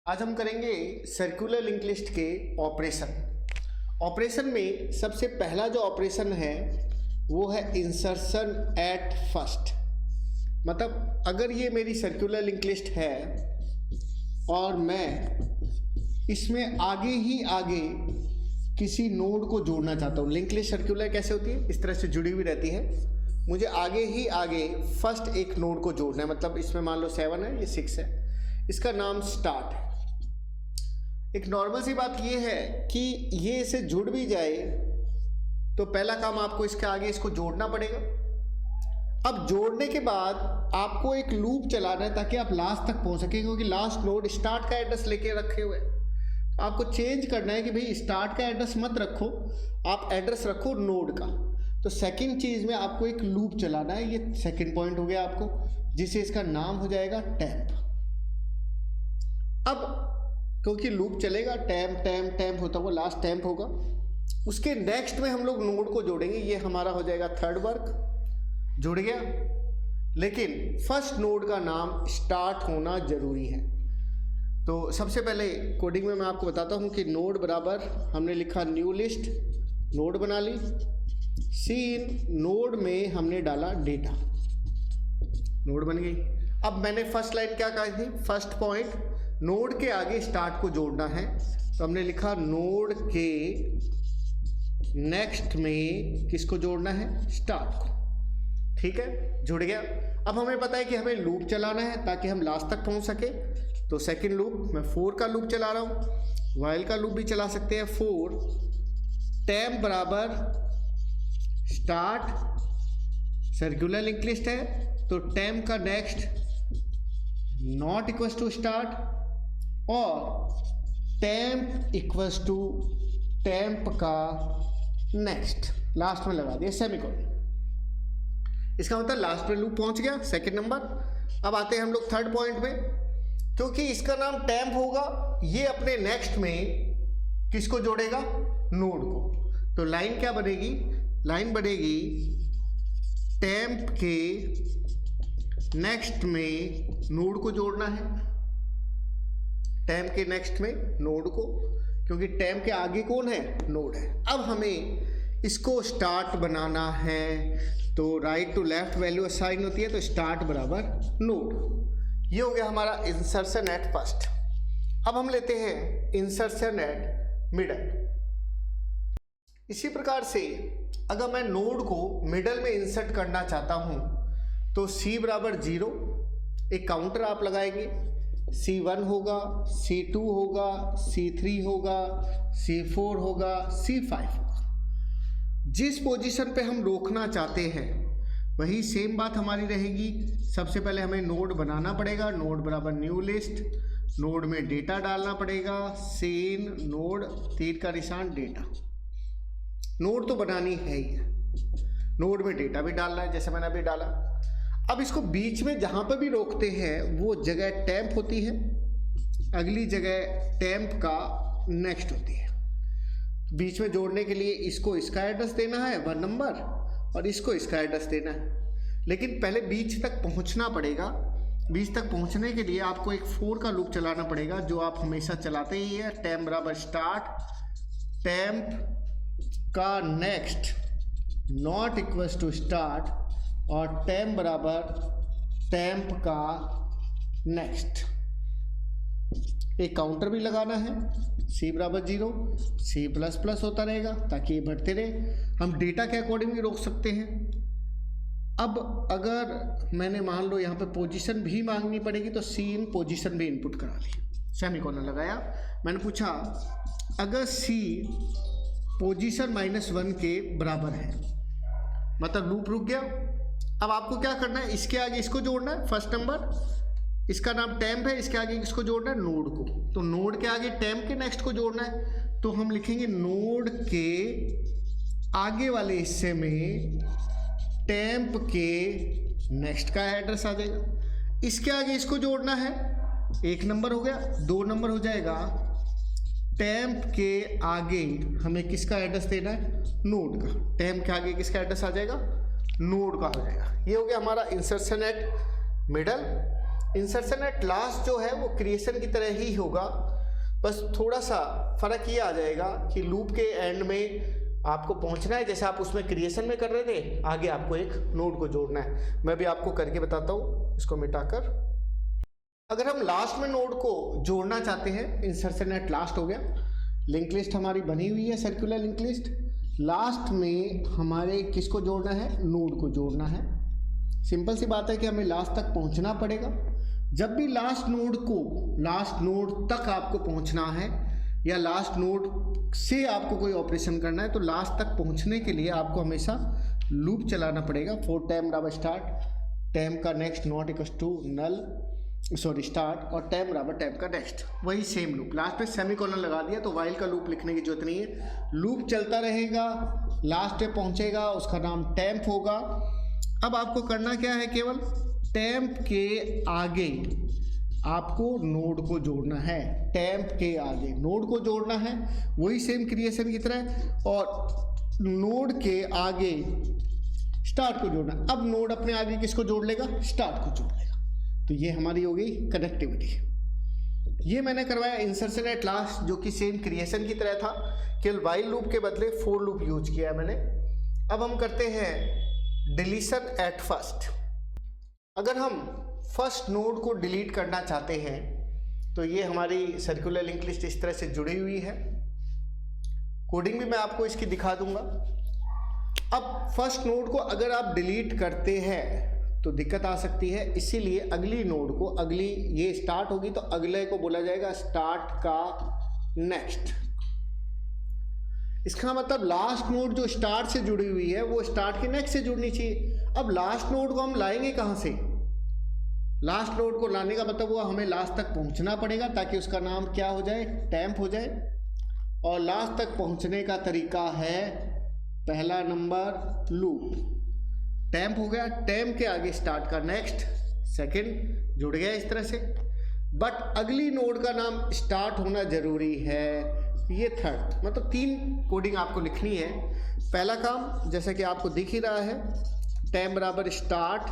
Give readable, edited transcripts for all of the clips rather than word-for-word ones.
आज हम करेंगे सर्कुलर लिंक लिस्ट के ऑपरेशन में सबसे पहला जो ऑपरेशन है वो है इंसर्शन एट फर्स्ट। मतलब अगर ये मेरी सर्कुलर लिंक लिस्ट है और मैं इसमें आगे ही आगे किसी नोड को जोड़ना चाहता हूँ। लिंक लिस्ट सर्कुलर कैसे होती है, इस तरह से जुड़ी हुई रहती है। मुझे आगे ही आगे फर्स्ट एक नोड को जोड़ना है। मतलब इसमें मान लो 7 है, ये 6 है, इसका नाम स्टार्ट है। एक नॉर्मल सी बात ये है कि ये इसे जुड़ भी जाए तो पहला काम आपको इसके आगे इसको जोड़ना पड़ेगा। अब जोड़ने के बाद आपको एक लूप चलाना है ताकि आप लास्ट तक पहुंच सकें, क्योंकि लास्ट नोड स्टार्ट का एड्रेस लेके रखे हुए हैं। आपको चेंज करना है कि भाई स्टार्ट का एड्रेस मत रखो, आप एड्रेस रखो नोड का। तो सेकंड चीज में आपको एक लूप चलाना है। ये सेकंड पॉइंट हो गया आपको, जिसे इसका नाम हो जाएगा टैम्प। अब क्योंकि लूप चलेगा, टैम्प टैम्प टैम्प होता हुआ लास्ट टैम्प होगा। उसके नेक्स्ट में हम लोग नोड को जोड़ेंगे। ये हमारा हो जाएगा थर्ड वर्क, जुड़ गया। लेकिन फर्स्ट नोड का नाम स्टार्ट होना जरूरी है। तो सबसे पहले कोडिंग में मैं आपको बताता हूं कि नोड बराबर हमने लिखा न्यू लिस्ट, नोड बना ली। सीन नोड में हमने डाला डेटा, नोड बन गई। अब मैंने फर्स्ट लाइन क्या कही थी, फर्स्ट पॉइंट नोड के आगे स्टार्ट को जोड़ना है। तो हमने लिखा नोड के नेक्स्ट में किसको जोड़ना है, स्टार्ट को। ठीक है, जुड़ गया। अब हमें पता है कि हमें लूप चलाना है ताकि हम लास्ट तक पहुंच सके। तो सेकंड लूप, मैं 4 का लूप चला रहा हूं, वाइल का लूप भी चला सकते हैं। 4 टैम्प बराबर स्टार्ट, सर्कुलर लिंक लिस्ट है तो टैम्प का next not equals to start, और टैम्प इक्वल्स टू टैम्प का नेक्स्ट, लास्ट में लगा दिया सेमीकोलन। इसका मतलब लास्ट में लूप पहुंच गया, सेकंड नंबर। अब आते हैं हम लोग थर्ड पॉइंट में। क्योंकि इसका नाम टैम्प होगा, ये अपने नेक्स्ट में किसको जोड़ेगा, नोड को। तो लाइन क्या बनेगी, लाइन बनेगी टैम्प के नेक्स्ट में नोड को जोड़ना है। टैम्प के नेक्स्ट में नोड को, क्योंकि टैम्प के आगे कौन है, नोड है। अब हमें इसको स्टार्ट बनाना है तो right to left value assign होती है, तो स्टार्ट बराबर नोड। ये हो गया हमारा इंसर्शन एट फर्स्ट। अब हम लेते हैं इंसर्शन एट मिडल। इसी प्रकार से अगर मैं नोड को मिडल में इंसर्ट करना चाहता हूं तो C बराबर 0, एक काउंटर आप लगाएंगे। C1 होगा, C2 होगा, C3 होगा, C4 होगा, C5 होगा। जिस पोजीशन पे हम रोकना चाहते हैं वही सेम बात हमारी रहेगी। सबसे पहले हमें नोड बनाना पड़ेगा, नोड बराबर न्यू लिस्ट, नोड में डेटा डालना पड़ेगा। सीन नोड, तीर का निशान, डेटा। नोड तो बनानी है ही, नोड में डेटा भी डालना है जैसे मैंने अभी डाला। अब इसको बीच में जहां पर भी रोकते हैं वो जगह टैम्प होती है, अगली जगह टैम्प का नेक्स्ट होती है। बीच में जोड़ने के लिए इसको इसका एड्रेस देना है 1 नंबर, और इसको इसका एड्रेस देना है। लेकिन पहले बीच तक पहुंचना पड़ेगा। बीच तक पहुंचने के लिए आपको एक 4 का लूप चलाना पड़ेगा, जो आप हमेशा चलाते ही है। टैम्प बराबर स्टार्ट, टैम्प का next not equals to start, और टैम्प बराबर टैम्प का नेक्स्ट। एक काउंटर भी लगाना है, C बराबर 0, C++ होता रहेगा ताकि ये बढ़ते रहे। हम डेटा के अकॉर्डिंग भी रोक सकते हैं। अब अगर मैंने मान लो यहाँ पे पोजीशन भी मांगनी पड़ेगी तो C इन पोजीशन भी इनपुट करा ली, सेमीकोलन लगाया। मैंने पूछा अगर C पोजीशन -1 के बराबर है, मतलब लूप रुक गया। अब आपको क्या करना है, इसके आगे इसको जोड़ना है, फर्स्ट नंबर, इसका नाम टैम्प है, इसके आगे किसको जोड़ना है, नोड को। तो नोड के आगे टैम्प के नेक्स्ट को जोड़ना है, तो हम लिखेंगे नोड के आगे वाले हिस्से में टैम्प के नेक्स्ट का एड्रेस आ जाएगा। इसके आगे इसको जोड़ना है, 1 नंबर हो गया। 2 नंबर हो जाएगा टैम्प के आगे हमें किसका एड्रेस देना है, नोड का। टैम्प के आगे किसका एड्रेस आ जाएगा, नोड का हो जाएगा। ये हो गया हमारा insertion eight middle. Insertion at last जो है वो क्रिएशन की तरह ही होगा, बस थोड़ा सा फर्क ये आ जाएगा कि लूप के एंड में आपको पहुंचना है, जैसे आप उसमें क्रिएशन में कर रहे थे, आगे आपको एक नोड को जोड़ना है। मैं भी आपको करके बताता हूँ, इसको मिटाकर। अगर हम लास्ट में नोड को जोड़ना चाहते हैं, इंसर्शन एट लास्ट हो गया, लिंक लिस्ट हमारी बनी हुई है, सर्कुलर लिंक लिस्ट। लास्ट में हमारे किसको जोड़ना है? नोड को जोड़ना है। सिंपल सी बात है कि हमें लास्ट तक पहुंचना पड़ेगा। जब भी लास्ट नोड तक आपको पहुंचना है या लास्ट नोड से आपको कोई ऑपरेशन करना है, तो लास्ट तक पहुंचने के लिए आपको हमेशा लूप चलाना पड़ेगा। फॉर टाइम बराबर स्टार्ट, टाइम का next not equal to null start, और टाइम बराबर टाइम का नेक्स्ट, वही सेम लूप। लास्ट में सेमीकोलन लगा दिया तो वाइल का लूप लिखने की जरूरत नहीं है। लूप चलता रहेगा, लास्ट पे पहुंचेगा, उसका नाम टैम्प होगा। अब आपको करना क्या है? केवल टैम्प के आगे आपको नोड को जोड़ना है। टैम्प के आगे नोड को जोड़ना है, वही सेम क्रिएशन की तरह, और नोड के आगे स्टार्ट को जोड़ना। अब नोड अपने आगे किसको जोड़ लेगा? स्टार्ट को जोड़ लेगा। तो ये हमारी हो गई कनेक्टिविटी। ये मैंने करवाया इंसर्शन एट लास्ट, जो कि सेम क्रिएशन की तरह था, केवल वाइल लूप के बदले फॉर लूप यूज किया है मैंने। अब हम करते हैं डिलीशन एट फर्स्ट। अगर हम फर्स्ट नोड को डिलीट करना चाहते हैं तो ये हमारी सर्कुलर लिंक लिस्ट इस तरह से जुड़ी हुई है। कोडिंग भी मैं आपको इसकी दिखा दूंगा। अब फर्स्ट नोड को अगर आप डिलीट करते हैं तो दिक्कत आ सकती है, इसीलिए अगली नोड को, अगली ये स्टार्ट होगी तो अगले को बोला जाएगा स्टार्ट का नेक्स्ट। इसका मतलब लास्ट नोड जो स्टार्ट से जुड़ी हुई है वो स्टार्ट के नेक्स्ट से जुड़नी चाहिए। अब लास्ट नोड को हम लाएंगे कहां से? लास्ट नोड को लाने का मतलब वो हमें लास्ट तक पहुंचना पड़ेगा, ताकि उसका नाम क्या हो जाए? टैम्प हो जाए। और लास्ट तक पहुंचने का तरीका है पहला नंबर लूप। टैम्प हो गया, टैम्प के आगे स्टार्ट का नेक्स्ट, सेकंड जुड़ गया इस तरह से। बट अगली नोड का नाम स्टार्ट होना जरूरी है, ये थर्ड। मतलब 3 कोडिंग आपको लिखनी है। पहला काम जैसा कि आपको दिख ही रहा है, टैम्प बराबर स्टार्ट,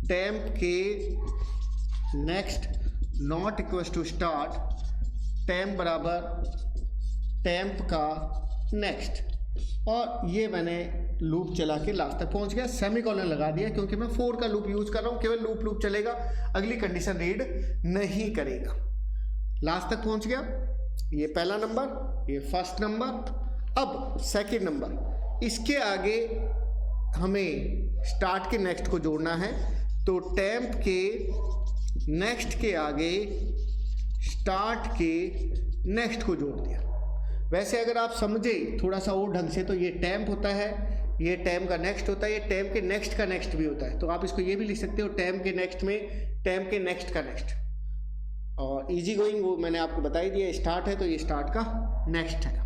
टैम्प के next not equal to start, temp बराबर टैम्प का नेक्स्ट, और ये मैंने लूप चला के लास्ट तक पहुंच गया। सेमीकोलन लगा दिया क्योंकि मैं 4 का लूप यूज कर रहा हूं, केवल लूप चलेगा, अगली कंडीशन रीड नहीं करेगा। लास्ट तक पहुंच गया, ये पहला नंबर, ये फर्स्ट नंबर। अब सेकंड नंबर, इसके आगे हमें स्टार्ट के नेक्स्ट को जोड़ना है, तो टैम्प के नेक्स्ट के आगे स्टार्ट के नेक्स्ट को जोड़ दिया। वैसे अगर आप समझे थोड़ा सा और ढंग से तो ये टैम्प होता है, ये टैम्प का नेक्स्ट होता है, ये टैम्प के नेक्स्ट का नेक्स्ट भी होता है। तो आप इसको ये भी लिख सकते हो, टैम्प के नेक्स्ट में टैम्प के नेक्स्ट का नेक्स्ट। और इजी गोइंग वो मैंने आपको बता ही दिया, स्टार्ट है तो ये स्टार्ट का नेक्स्ट है।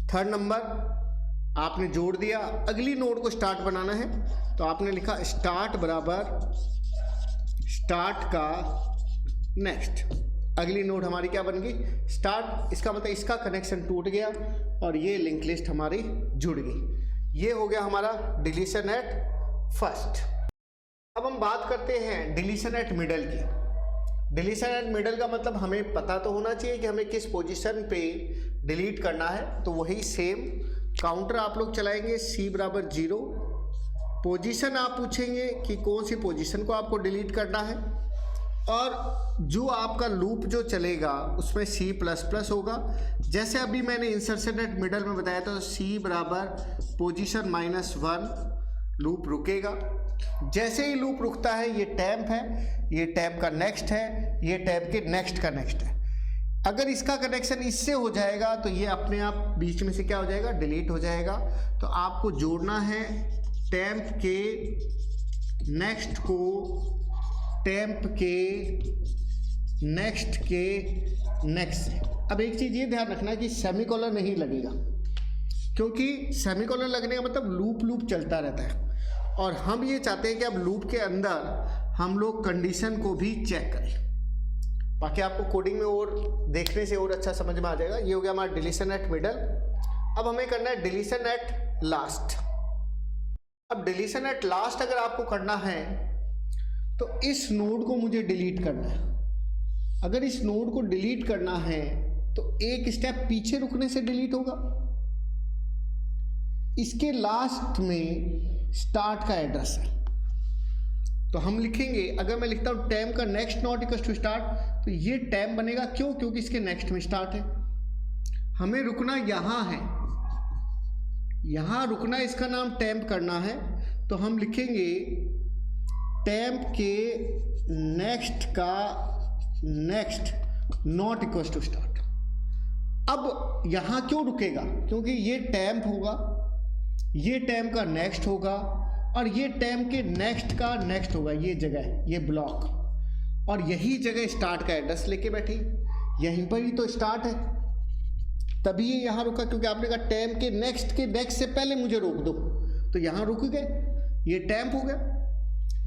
थर्ड नंबर आपने जोड़ दिया, अगली नोड को स्टार्ट बनाना है तो आपने लिखा स्टार्ट बराबर स्टार्ट का नेक्स्ट। अगली नोड हमारी क्या बन गई? स्टार्ट। इसका मतलब इसका कनेक्शन टूट गया और ये लिंक लिस्ट हमारी जुड़ गई। ये हो गया हमारा डिलीशन एट फर्स्ट। अब हम बात करते हैं डिलीशन एट मिडल की। डिलीशन एट मिडल का मतलब हमें पता तो होना चाहिए कि हमें किस पोजीशन पे डिलीट करना है। तो वही सेम काउंटर आप लोग चलाएंगे, C बराबर 0। पोजीशन आप पूछेंगे कि कौन सी पोजीशन को आपको डिलीट करना है, और जो आपका लूप जो चलेगा उसमें C++ होगा। जैसे अभी मैंने इंसर्शन एट मिडल में बताया था, C बराबर पोजीशन -1 लूप रुकेगा। जैसे ही लूप रुकता है, ये टैम्प है, ये टैम्प का नेक्स्ट है, ये टैम्प के नेक्स्ट का नेक्स्ट है। अगर इसका कनेक्शन इससे हो जाएगा तो ये अपने आप बीच में से क्या हो जाएगा? डिलीट हो जाएगा। तो आपको जोड़ना है टैम्प के नेक्स्ट को टैम्प के नेक्स्ट के नेक्स्ट से। अब एक चीज़ ये ध्यान रखना है कि सेमीकोलन नहीं लगेगा, क्योंकि सेमीकोलन लगने का मतलब लूप चलता रहता है, और हम ये चाहते हैं कि अब लूप के अंदर हम लोग कंडीशन को भी चेक करें। बाकी आपको कोडिंग में और देखने से और अच्छा समझ में आ जाएगा। ये हो गया हमारा डिलीशन एट मिडल। अब हमें करना है डिलीशन एट लास्ट। अब डिलीशन एट लास्ट अगर आपको करना है तो इस नोड को मुझे डिलीट करना है। अगर इस नोड को डिलीट करना है तो एक स्टेप पीछे रुकने से डिलीट होगा। इसके लास्ट में स्टार्ट का एड्रेस है, तो हम लिखेंगे, अगर मैं लिखता हूं टैम का next not equal to start, तो ये टैम बनेगा। क्यों? क्योंकि इसके नेक्स्ट में स्टार्ट है। हमें रुकना यहां है, यहां रुकना, इसका नाम टैम्प करना है। तो हम लिखेंगे टैम्प के नेक्स्ट का next not equal to start. अब यहां क्यों रुकेगा? क्योंकि ये टैम्प होगा, ये टैम्प का नेक्स्ट होगा, और ये टैम्प के नेक्स्ट का नेक्स्ट होगा। ये जगह, ये ब्लॉक, और यही जगह स्टार्ट का एड्रेस लेके बैठी, यहीं पर ही तो स्टार्ट है, तभी ये यहाँ रुका। क्योंकि आपने कहा टैम्प के नेक्स्ट से पहले मुझे रोक दो, तो यहाँ रुक गए, ये टैम्प हो गया।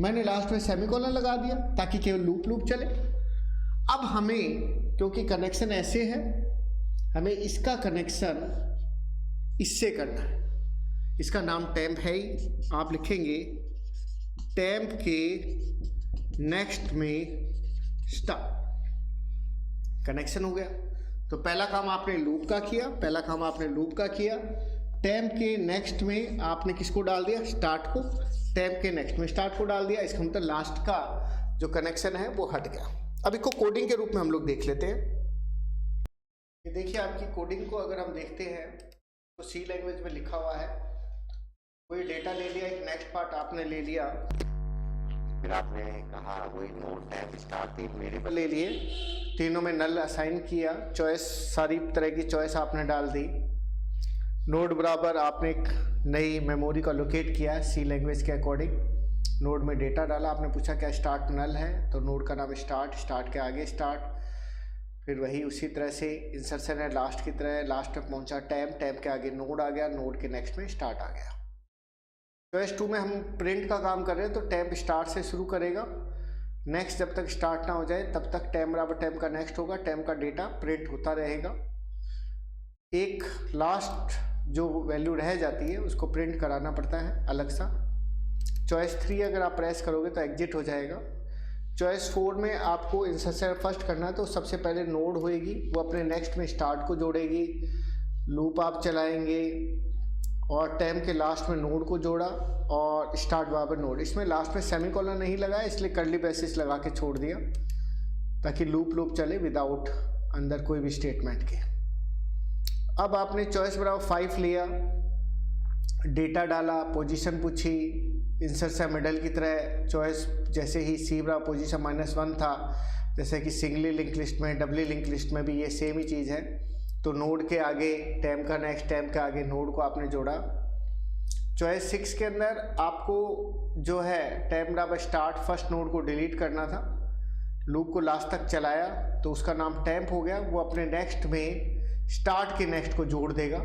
मैंने लास्ट में सेमीकोलन लगा दिया ताकि केवल लूप चले। अब हमें, क्योंकि कनेक्शन ऐसे है, हमें इसका कनेक्शन इससे करना है। इसका नाम टैम्प है ही। आप लिखेंगे टैम्प के नेक्स्ट में स्टार्ट, कनेक्शन हो गया। तो पहला काम आपने लूप का किया, टैम्प के नेक्स्ट में आपने किसको डाल दिया? स्टार्ट को। टैम्प के नेक्स्ट में स्टार्ट को डाल दिया, इसका मतलब लास्ट का जो कनेक्शन है वो हट गया। अब इसको कोडिंग के रूप में हम लोग देख लेते हैं। ये देखिए, आपकी कोडिंग को अगर हम देखते हैं तो सी लैंग्वेज में लिखा हुआ है, कोई डेटा ले लिया, एक नेक्स्ट पार्ट आपने ले लिया, फिर आपने कहा वही नोड टैम्प स्टार्ट तीन वेरिएबल ले लिए, तीनों में नल असाइन किया, चॉइस सारी तरह की चॉइस आपने डाल दी। नोड बराबर आपने एक नई मेमोरी को लोकेट किया सी लैंग्वेज के अकॉर्डिंग। नोड में डेटा डाला, आपने पूछा क्या स्टार्ट नल है, तो नोड का नाम स्टार्ट के आगे स्टार्ट, फिर वही उसी तरह से इंसर्शन है लास्ट की तरह, लास्ट तक पहुंचा टैम्प के आगे नोड आ गया, नोड के नेक्स्ट में स्टार्ट आ गया। चॉइस 2 में हम प्रिंट का काम कर रहे हैं, तो टैम्प स्टार्ट से शुरू करेगा, नेक्स्ट जब तक स्टार्ट ना हो जाए तब तक टैम्प बराबर टैम्प का नेक्स्ट होगा, टैम्प का डेटा प्रिंट होता रहेगा। एक लास्ट जो वैल्यू रह जाती है उसको प्रिंट कराना पड़ता है अलग सा। चॉइस 3 अगर आप प्रेस करोगे तो एग्जिट हो जाएगा। चॉइस 4 में आपको इंसर्शन फर्स्ट करना है, तो सबसे पहले नोड होएगी, वो अपने नेक्स्ट में स्टार्ट को जोड़ेगी, लूप आप चलाएंगे, और टैम्प के लास्ट में नोड को जोड़ा और स्टार्ट बराबर नोड। इसमें लास्ट में सेमीकोलन नहीं लगाया, इसलिए कर्ली ब्रेसेस लगा के छोड़ दिया ताकि लूप चले विदाउट अंदर कोई भी स्टेटमेंट के। अब आपने चॉइस बराबर 5 लिया, डेटा डाला, पोजीशन पूछी, इंसर्शन मिडल की तरह। चॉइस जैसे ही सी बराबर पोजीशन -1 था, जैसे कि सिंगली लिंक लिस्ट में, डबली लिंक लिस्ट में भी ये सेम ही चीज़ है। तो नोड के आगे टैम्प का नेक्स्ट, टैम्प के आगे नोड को आपने जोड़ा। चॉइस 6 के अंदर आपको जो है टैम्प बराबर स्टार्ट फर्स्ट नोड को डिलीट करना था, लूप को लास्ट तक चलाया तो उसका नाम टैम्प हो गया, वो अपने नेक्स्ट में स्टार्ट के नेक्स्ट को जोड़ देगा,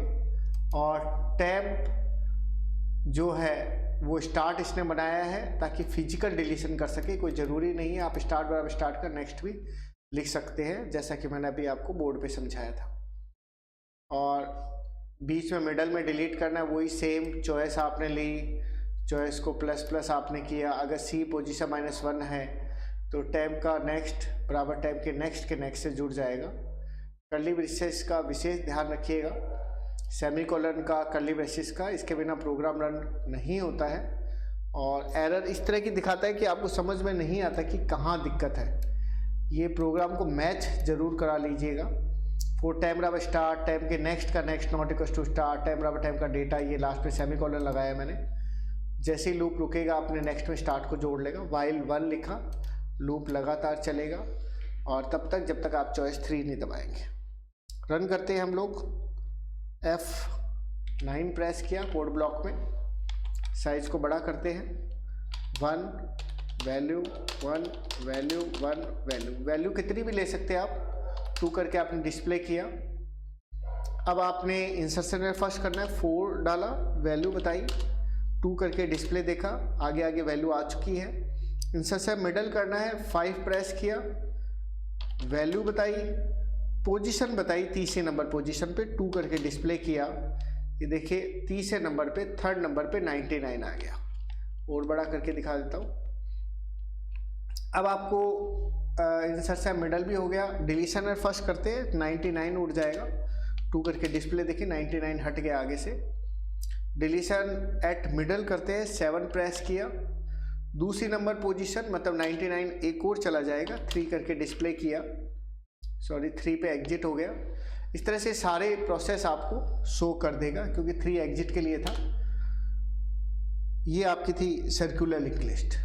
और टैम्प जो है वो स्टार्ट इसने बनाया है ताकि फिजिकल डिलीशन कर सके। कोई ज़रूरी नहीं है, आप स्टार्ट बराबर स्टार्ट का नेक्स्ट भी लिख सकते हैं, जैसा कि मैंने अभी आपको बोर्ड पे समझाया था। और बीच में मिडल में डिलीट करना है, वही सेम चॉइस आपने ली, चॉइस को ++ आपने किया। अगर सी पोजीशन -1 है तो टैम्प का नेक्स्ट बराबर टैम्प के नेक्स्ट से जुड़ जाएगा। कर्ली ब्रेसेस का विशेष ध्यान रखिएगा, सेमीकोलन का, कर्ली ब्रेसेस का, इसके बिना प्रोग्राम रन नहीं होता है। और एरर इस तरह की दिखाता है कि आपको समझ में नहीं आता कि कहाँ दिक्कत है। ये प्रोग्राम को मैच ज़रूर करा लीजिएगा। फोर टैम्प बराबर स्टार्ट, टैम्प के नेक्स्ट का next not equal to start, temp बराबर टैम्प का डेटा, ये लास्ट में सेमीकोलन लगाया मैंने। जैसे ही लूप रुकेगा अपने नेक्स्ट में स्टार्ट को जोड़ लेगा। वाइल 1 लिखा, लूप लगातार चलेगा और तब तक जब तक आप चॉइस 3 नहीं दबाएंगे। रन करते हैं हम लोग। F9 प्रेस किया कोड ब्लॉक में, साइज को बड़ा करते हैं। 1 वैल्यू 1 वैल्यू 1 वैल्यू कितनी भी ले सकते हैं आप। 2 करके आपने डिस्प्ले किया। अब आपने इंसर्शन में फर्स्ट करना है, 4 डाला, वैल्यू बताई, 2 करके डिस्प्ले देखा, आगे आगे वैल्यू आ चुकी है। इंसर्शन मिडल करना है, 5 प्रेस किया, वैल्यू बताई, पोजीशन बताई, तीसरे नंबर पोजीशन पे 2 करके डिस्प्ले किया। ये देखिए तीसरे नंबर पे, थर्ड नंबर पे 99 आ गया। और बड़ा करके दिखा देता हूँ। अब आपको इंसर्ट से मिडल भी हो गया, डिलीशन में फर्स्ट करते हैं 99 उड़ जाएगा, 2 करके डिस्प्ले देखिए 99 हट गया आगे से। डिलीशन एट मिडल करते हैं, 7 प्रेस किया, दूसरी नंबर पोजीशन मतलब 99 एक और चला जाएगा, 3 करके डिस्प्ले किया, सॉरी 3 पे एग्जिट हो गया। इस तरह से सारे प्रोसेस आपको शो कर देगा क्योंकि 3 एग्जिट के लिए था। ये आपकी थी सर्कुलर लिंक लिस्ट।